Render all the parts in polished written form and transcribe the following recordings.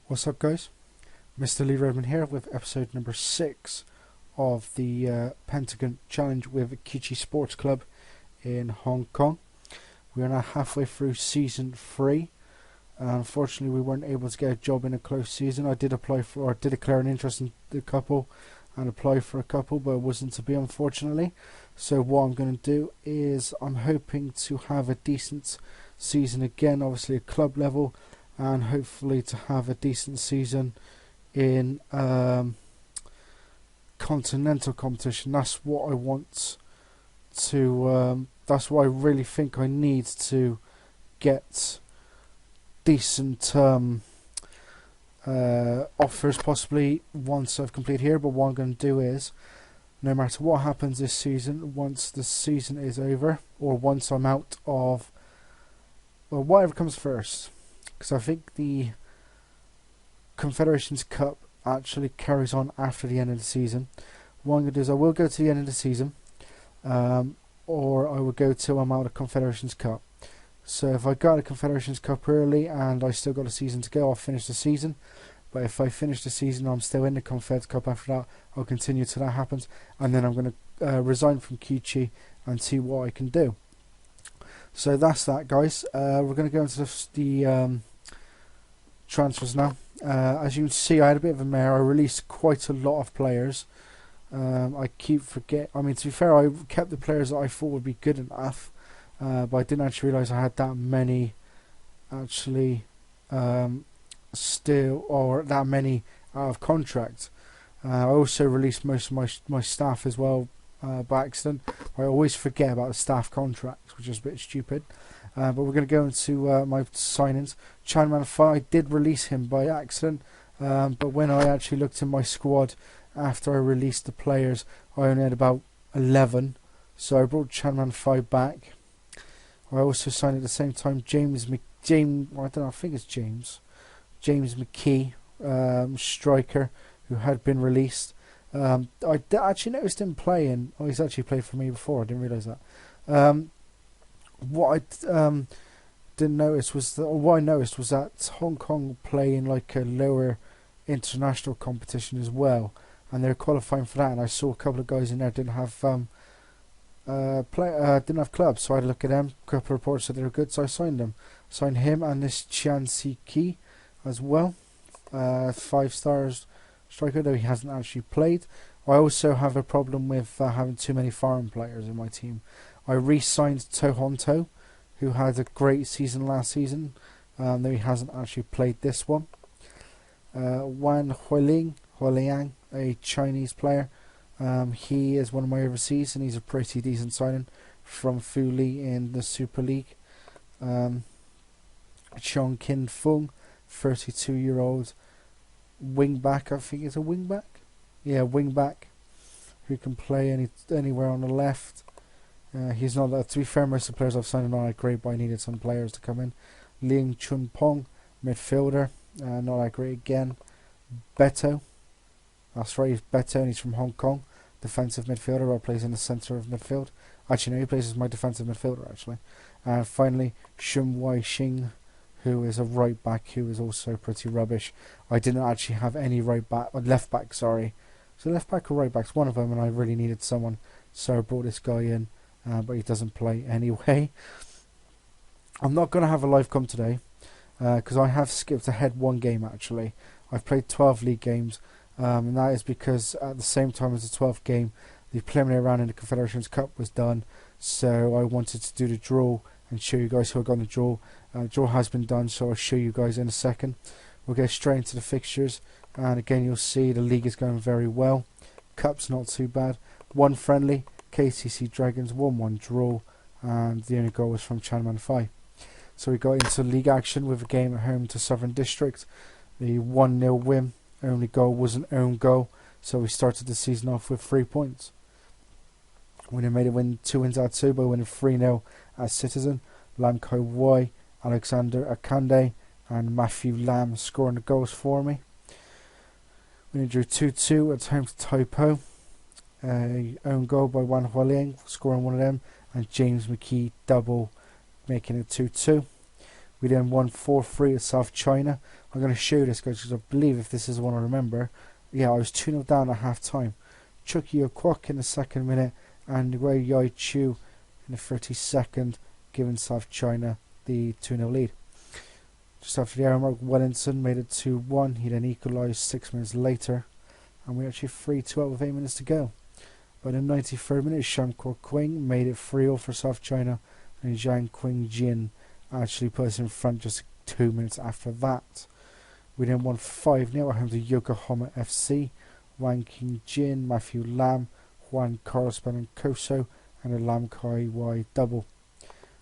What's up, guys? Mr. Lee Redmond here with episode number 6 of the Pentagon Challenge with Kichi Sports Club in Hong Kong. We are now halfway through season 3. Unfortunately, we weren't able to get a job in a close season. I did declare an interest in a couple and apply for a couple, but it wasn't to be, unfortunately. So what I'm going to do is I'm hoping to have a decent season again, obviously at club level, and hopefully to have a decent season in continental competition. That's what I want to. That's what I really think I need to get decent offers, possibly once I've completed here. But what I'm going to do is, no matter what happens this season, once the season is over, or once I'm out of, well, whatever comes first. Because I think the Confederations Cup actually carries on after the end of the season. What I'm going to do is I will go to the end of the season, or I will go till I'm out of Confederations Cup. So if I got a Confederations Cup early and I still got a season to go, I'll finish the season. But if I finish the season and I'm still in the Confed Cup after that, I'll continue till that happens. And then I'm going to resign from Kichi and see what I can do. So that's that, guys. We're going to go into the transfers now. As you can see, I had a bit of a mare. I released quite a lot of players. I keep forget. I mean, to be fair, I kept the players that I thought would be good enough, but I didn't actually realise I had that many actually still, or that many out of contract. I also released most of my staff as well by accident. I always forget about the staff contracts, which is a bit stupid. But we're going to go into my signings. Chanman Fai, I did release him by accident, but when I actually looked in my squad after I released the players, I only had about 11, so I brought Chanman Fai back. I also signed at the same time James, I don't know, I think it's James McKee, striker, who had been released. I actually noticed him playing. Oh, he's actually played for me before. I didn't realise that. What I didn't notice was that, or what I noticed was that Hong Kong play in like a lower international competition as well, and they're qualifying for that. And I saw a couple of guys in there didn't have didn't have clubs, so I had a look at them. A couple of reports said they were good, so I signed them. Signed him and this Chian Si Ki as well. 5 stars striker, though he hasn't actually played. I also have a problem with having too many foreign players in my team. I re-signed To Hon To, who had a great season last season, though he hasn't actually played this one. Wan Huoliang, a Chinese player. He is one of my overseas, and he's a pretty decent signing from Fuli in the Super League. Chong Kin Fung, 32-year-old wing-back, I think it's a wing-back? Yeah, wing-back, who can play anywhere on the left. He's not, to be fair, most of the players I've signed are not that great, but I needed some players to come in. Ling Chun Pong, midfielder, not that great again. Beto, that's right, he's Beto, and he's from Hong Kong. Defensive midfielder, or plays in the centre of midfield. Actually, no, he plays as my defensive midfielder, actually. And finally, Shun Wai Xing, who is a right back, who is also pretty rubbish. I didn't actually have any left back, sorry. So left back or right back's one of them, and I really needed someone, so I brought this guy in. But he doesn't play anyway. I'm not going to have a live com today because I have skipped ahead one game actually. I've played 12 league games, and that is because at the same time as the 12th game, the preliminary round in the Confederations Cup was done. So I wanted to do the draw and show you guys who I got in the draw. The draw has been done, so I'll show you guys in a second. We'll get straight into the fixtures, and again you'll see the league is going very well. Cup's not too bad. One friendly. KCC Dragons 1-1 draw, and the only goal was from Chanman Fai. So we got into league action with a game at home to Southern District. The 1-0 win, only goal was an own goal, so we started the season off with 3 points. We then made it win 2 wins out of 2 by winning 3-0 at Citizen. Lam Kai Wai, Alexander Akande and Matthew Lam scoring the goals for me. We then drew 2-2 at home to Taipo. Own goal by Wan Huoliang, scoring one of them, and James McKee double, making it 2-2. We then won 4-3 at South China. I'm going to show you this, guys, because I believe if this is the one I remember. Yeah, I was 2-0 down at half time. Chucky Okwok in the 2nd minute and Wei Yai Chu in the 32nd, giving South China the 2-0 lead. Just after the hour mark, Wellington made it 2-1. He then equalised 6 minutes later, and we actually 3-2 out with 8 minutes to go. By the 93rd minute, Sham Kuo Qing made it 3-0 for South China, and Zhang Qing Jin actually put us in front just 2 minutes after that. We then won 5-0 at home to Yokohama FC. Wang King Jin, Matthew Lam, Juan Carlos Benancoso, and a Lam Kai Wai double.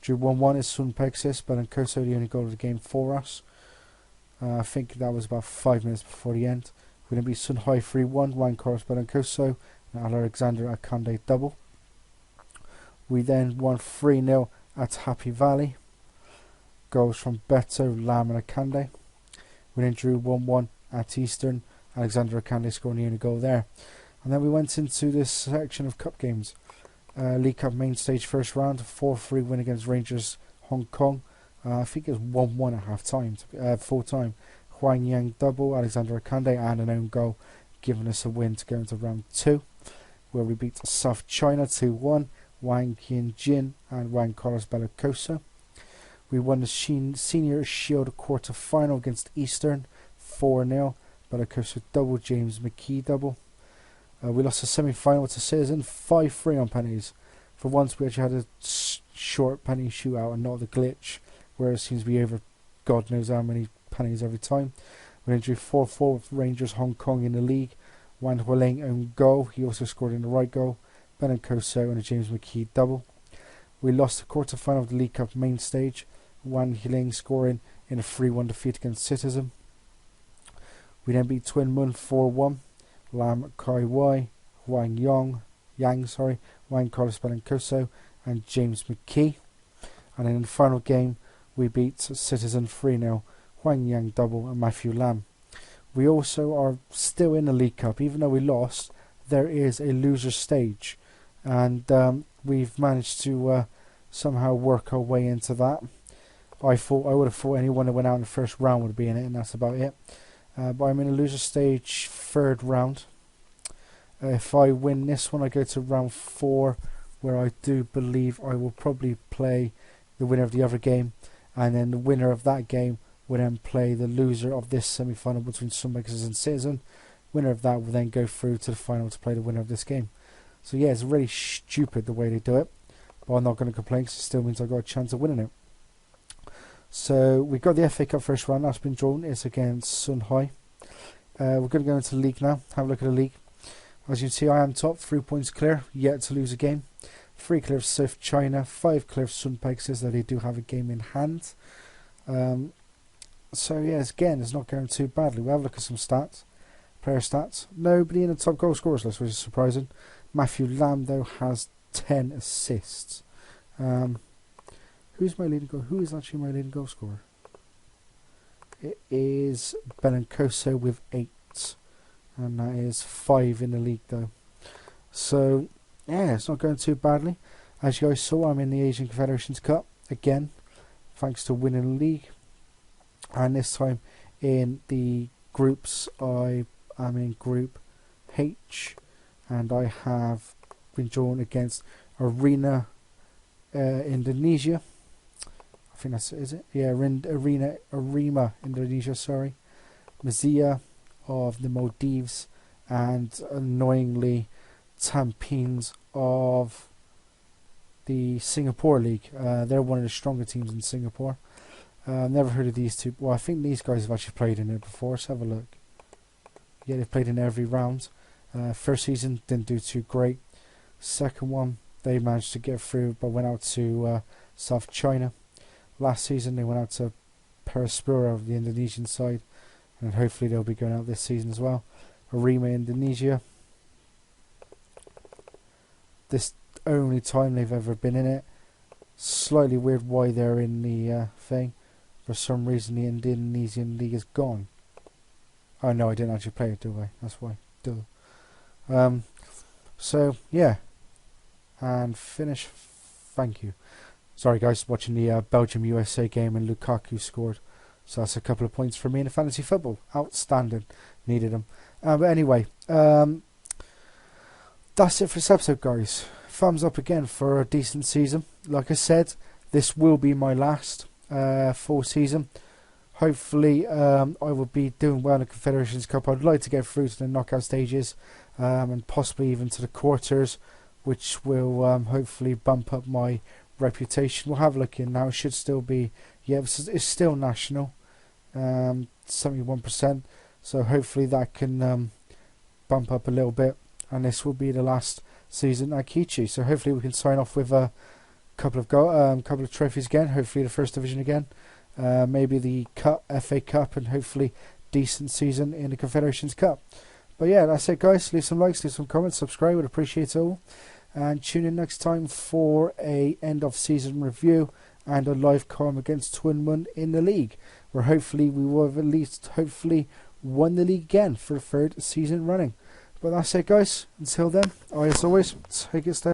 Drew 1-1 is Sun Pexis, Benancoso the only goal of the game for us. I think that was about 5 minutes before the end. We then beat Sun Hai 3-1, Juan Carlos Benancoso, and Alexander Akande double. We then won 3-0 at Happy Valley. Goals from Beto, Lam and Akande. We then drew 1-1 at Eastern. Alexander Akande scoring the only goal there. And then we went into this section of cup games. League Cup main stage first round, 4-3 win against Rangers Hong Kong. I think it was 1-1 at half time, full time. Huang Yang double, Alexander Akande and an own goal, giving us a win to go into round 2, where we beat South China 2-1, Wang Qian Jin and Juan Carlos Bellicoso. We won the Senior Shield quarter final against Eastern 4-0, Bellicoso double, James McKee double. We lost the semi-final to Citizen 5-3 on penalties. For once we actually had a short penalty shootout and not the glitch, where it seems to be over God knows how many penalties every time. We then drew 4-4 with Rangers Hong Kong in the league. Wan Hualing own goal, he also scored in the right goal. Benancoso and a James McKee double. We lost the quarter-final of the League Cup main stage, Wan Hualing scoring in a 3-1 defeat against Citizen. We then beat Twin Mun 4-1. Lam Kai Wai, Huang Yang, Juan Carlos Benancoso and James McKee. And in the final game, we beat Citizen 3-0, Huang Yang double and Matthew Lam. We also are still in the League Cup, even though we lost. There is a loser stage, and we've managed to somehow work our way into that. I would have thought anyone that went out in the first round would be in it, and that's about it. But I'm in a loser stage 3rd round. If I win this one, I go to round 4, where I do believe I will probably play the winner of the other game, and then the winner of that game will then play the loser of this semi-final between Sunmakers and Citizen. Winner of that will then go through to the final to play the winner of this game. So yeah, it's really stupid the way they do it, but I'm not going to complain because it still means I got a chance of winning it. So we got the FA Cup first round, that's been drawn. It's against Sun Hai. We're going to go into the league now, have a look at the league. As you can see, I am top, 3 points clear, yet to lose a game. 3 clear of South China, 5 clear of Sun Pexis, though they do have a game in hand. So yes, again, it's not going too badly. We'll have a look at some stats. Player stats. Nobody in the top goal scorers list, which is surprising. Matthew Lam, though, has 10 assists. Who's my leading goal? Who is actually my leading goal scorer? It is Benancoso with 8. And that is 5 in the league, though. So, yeah, it's not going too badly. As you guys saw, I'm in the Asian Confederations Cup again, thanks to winning the league. And this time in the groups, I am in Group H, and I have been drawn against Arena Indonesia. I think that's it, is it? Yeah, Arema Indonesia, sorry. Mazia of the Maldives, and annoyingly Tampines of the Singapore League. They're one of the stronger teams in Singapore. Never heard of these two. Well, I think these guys have actually played in it before. Let's have a look. Yeah, they've played in every round. First season didn't do too great. Second one, they managed to get through, but went out to South China. Last season, they went out to Perispura of the Indonesian side, and hopefully they'll be going out this season as well. Arema Indonesia. This only time they've ever been in it. Slightly weird why they're in the thing. For some reason, the Indonesian league is gone. Oh no, I didn't actually play it, do I? That's why. Duh. So yeah, and finish. Thank you. Sorry guys, watching the Belgium-USA game and Lukaku scored. So that's a couple of points for me in the fantasy football. Outstanding. Needed them. But anyway, that's it for this episode, guys. Thumbs up again for a decent season. Like I said, this will be my last full season. Hopefully, I will be doing well in the Confederations Cup. I'd like to get through to the knockout stages and possibly even to the quarters, which will hopefully bump up my reputation. We'll have a look in now. It should still be, yeah, it's still national, 71%. So hopefully that can bump up a little bit, and this will be the last season at Kichi. So hopefully we can sign off with a couple of trophies again. Hopefully the first division again, maybe the Cup, FA Cup, and hopefully decent season in the Confederations Cup. But yeah, that's it, guys. Leave some likes, leave some comments, subscribe. Would appreciate it all. And tune in next time for a end of season review and a live column against Twinmund in the league, where hopefully we will have at least won the league again for the third season running. But that's it, guys. Until then, as always, take it steady.